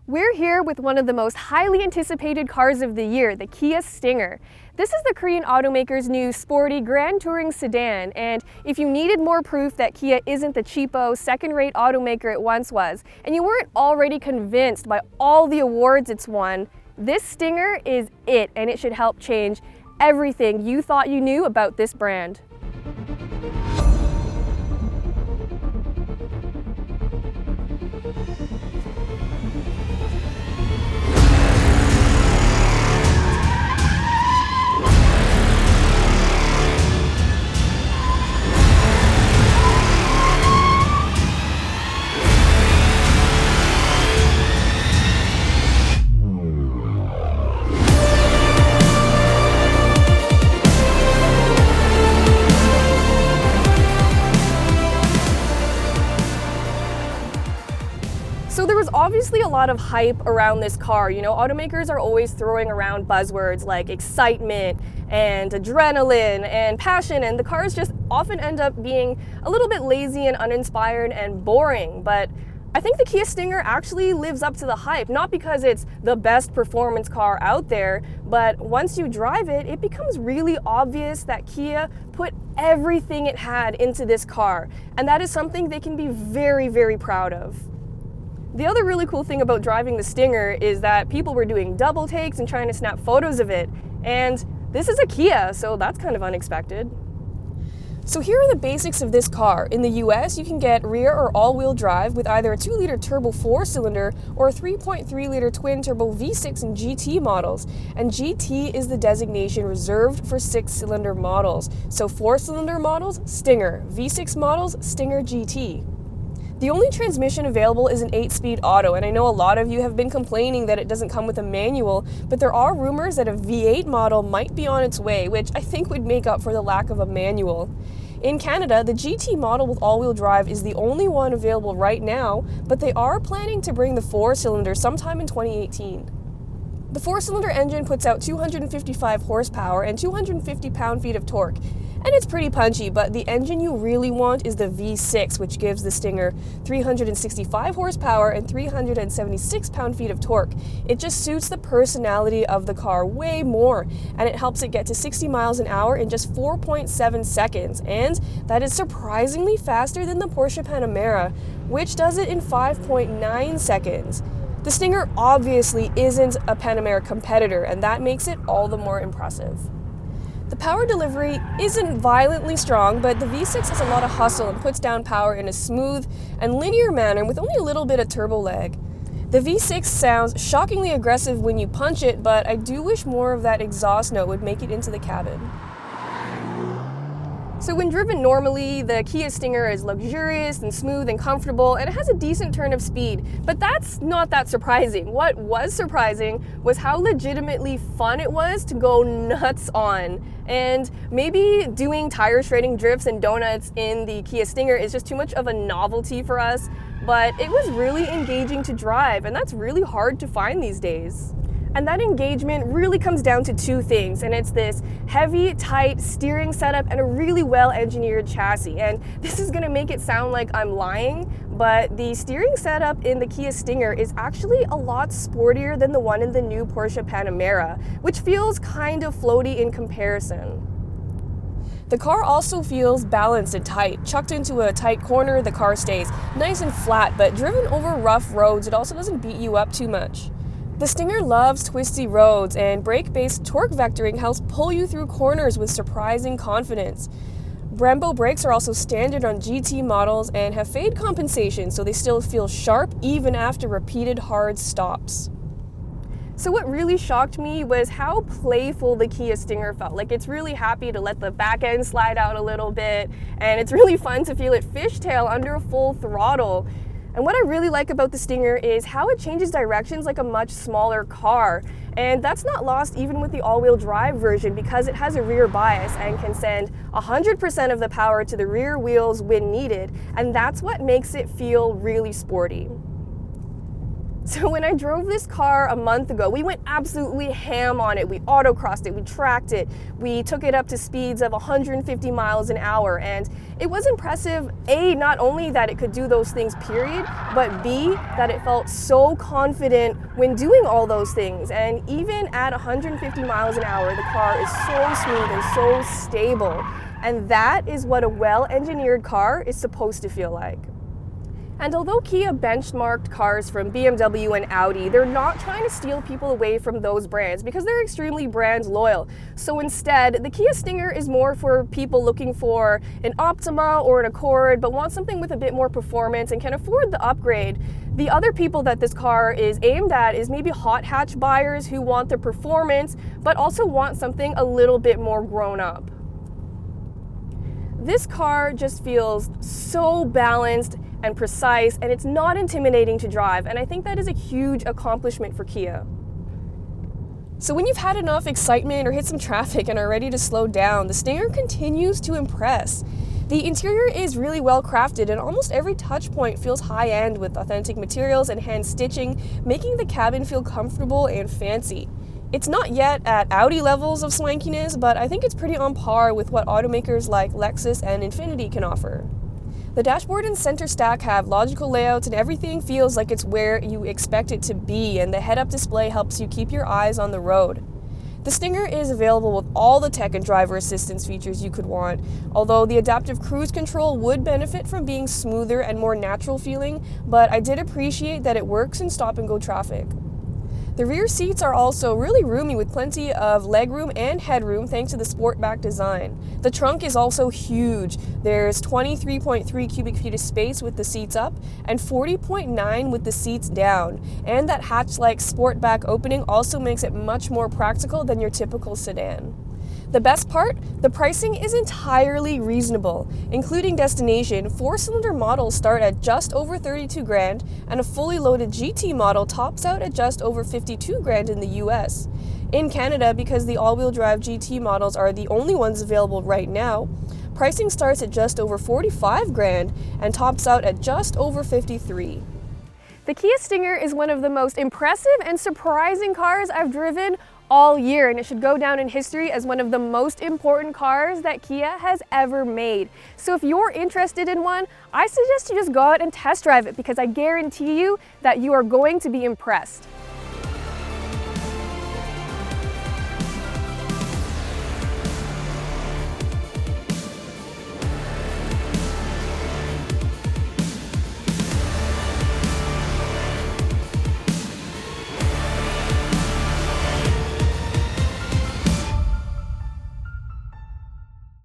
We're here with one of the most highly anticipated cars of the year, the Kia Stinger. This is the Korean automaker's new sporty Grand Touring sedan, and if you needed more proof that Kia isn't the cheapo, second-rate automaker it once was, and you weren't already convinced by all the awards it's won, this Stinger is it, and it should help change everything you thought you knew about this brand. So there was obviously a lot of hype around this car. You know, automakers are always throwing around buzzwords like excitement and adrenaline and passion, and the cars just often end up being a little bit lazy and uninspired and boring. But I think the Kia Stinger actually lives up to the hype, not because it's the best performance car out there, but once you drive it, it becomes really obvious that Kia put everything it had into this car, and that is something they can be very, very proud of. The other really cool thing about driving the Stinger is that people were doing double takes and trying to snap photos of it. And this is a Kia, so that's kind of unexpected. So here are the basics of this car. In the US, you can get rear or all-wheel drive with either a 2-liter turbo 4-cylinder or a 3.3-liter twin-turbo V6 and GT models. And GT is the designation reserved for 6-cylinder models. So 4-cylinder models, Stinger. V6 models, Stinger GT. The only transmission available is an 8-speed auto, and I know a lot of you have been complaining that it doesn't come with a manual, but there are rumors that a V8 model might be on its way, which I think would make up for the lack of a manual. In Canada, the GT model with all-wheel drive is the only one available right now, but they are planning to bring the 4-cylinder sometime in 2018. The 4-cylinder engine puts out 255 horsepower and 250 pound-feet of torque. And it's pretty punchy, but the engine you really want is the V6, which gives the Stinger 365 horsepower and 376 pound-feet of torque. It just suits the personality of the car way more, and it helps it get to 60 miles an hour in just 4.7 seconds, and that is surprisingly faster than the Porsche Panamera, which does it in 5.9 seconds. The Stinger obviously isn't a Panamera competitor, and that makes it all the more impressive. The power delivery isn't violently strong, but the V6 has a lot of hustle and puts down power in a smooth and linear manner with only a little bit of turbo lag. The V6 sounds shockingly aggressive when you punch it, but I do wish more of that exhaust note would make it into the cabin. So when driven normally, the Kia Stinger is luxurious and smooth and comfortable, and it has a decent turn of speed, but that's not that surprising. What was surprising was how legitimately fun it was to go nuts on. And maybe doing tire shredding drifts and donuts in the Kia Stinger is just too much of a novelty for us, but it was really engaging to drive, and that's really hard to find these days. And that engagement really comes down to two things, and it's this heavy, tight steering setup and a really well-engineered chassis. And this is gonna make it sound like I'm lying, but the steering setup in the Kia Stinger is actually a lot sportier than the one in the new Porsche Panamera, which feels kind of floaty in comparison. The car also feels balanced and tight. Chucked into a tight corner, the car stays nice and flat, but driven over rough roads, it also doesn't beat you up too much. The Stinger loves twisty roads, and brake-based torque vectoring helps pull you through corners with surprising confidence. Brembo brakes are also standard on GT models and have fade compensation, so they still feel sharp even after repeated hard stops. So what really shocked me was how playful the Kia Stinger felt. Like, it's really happy to let the back end slide out a little bit, and it's really fun to feel it fishtail under a full throttle. And what I really like about the Stinger is how it changes directions like a much smaller car. And that's not lost even with the all-wheel drive version, because it has a rear bias and can send 100% of the power to the rear wheels when needed. And that's what makes it feel really sporty. So when I drove this car a month ago, we went absolutely ham on it. We autocrossed it, we tracked it, we took it up to speeds of 150 miles an hour, and it was impressive, A, not only that it could do those things, period, but B, that it felt so confident when doing all those things. And even at 150 miles an hour, the car is so smooth and so stable. And that is what a well-engineered car is supposed to feel like. And although Kia benchmarked cars from BMW and Audi, they're not trying to steal people away from those brands because they're extremely brand loyal. So instead, the Kia Stinger is more for people looking for an Optima or an Accord, but want something with a bit more performance and can afford the upgrade. The other people that this car is aimed at is maybe hot hatch buyers who want the performance, but also want something a little bit more grown up. This car just feels so balanced and precise, and it's not intimidating to drive, and I think that is a huge accomplishment for Kia. So when you've had enough excitement or hit some traffic and are ready to slow down, the Stinger continues to impress. The interior is really well crafted, and almost every touch point feels high-end with authentic materials and hand stitching, making the cabin feel comfortable and fancy. It's not yet at Audi levels of swankiness, but I think it's pretty on par with what automakers like Lexus and Infiniti can offer. The dashboard and center stack have logical layouts, and everything feels like it's where you expect it to be, and the head-up display helps you keep your eyes on the road. The Stinger is available with all the tech and driver assistance features you could want, although the adaptive cruise control would benefit from being smoother and more natural feeling, but I did appreciate that it works in stop-and-go traffic. The rear seats are also really roomy with plenty of legroom and headroom thanks to the Sportback design. The trunk is also huge. There's 23.3 cubic feet of space with the seats up and 40.9 with the seats down. And that hatch-like Sportback opening also makes it much more practical than your typical sedan. The best part? The pricing is entirely reasonable. Including destination, 4-cylinder models start at just over 32 grand, and a fully loaded GT model tops out at just over 52 grand in the US. In Canada, because the all-wheel drive GT models are the only ones available right now, pricing starts at just over 45 grand and tops out at just over 53. The Kia Stinger is one of the most impressive and surprising cars I've driven all year, and it should go down in history as one of the most important cars that Kia has ever made. So if you're interested in one, I suggest you just go out and test drive it because I guarantee you that you are going to be impressed.